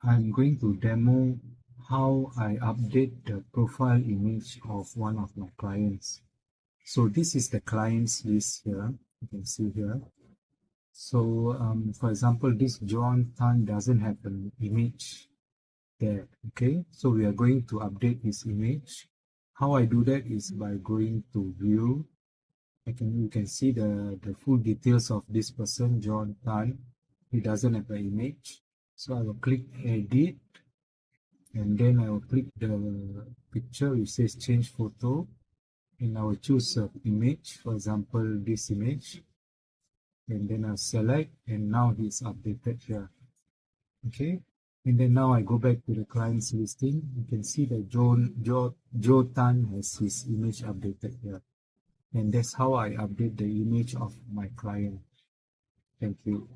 I'm going to demo how I update the profile image of one of my clients. So this is the clients list here. You can see here. So for example, this John Tan doesn't have an image there. Okay, so we are going to update his image. How I do that is by going to view. You can see the full details of this person, John Tan. He doesn't have an image. So I will click edit, and then I will click the picture which says change photo, and I will choose an image, for example this image, and then I'll select, and now he's updated here. Okay, and then now I go back to the client's listing. You can see that Joe Tan has his image updated here, and that's how I update the image of my client. Thank you.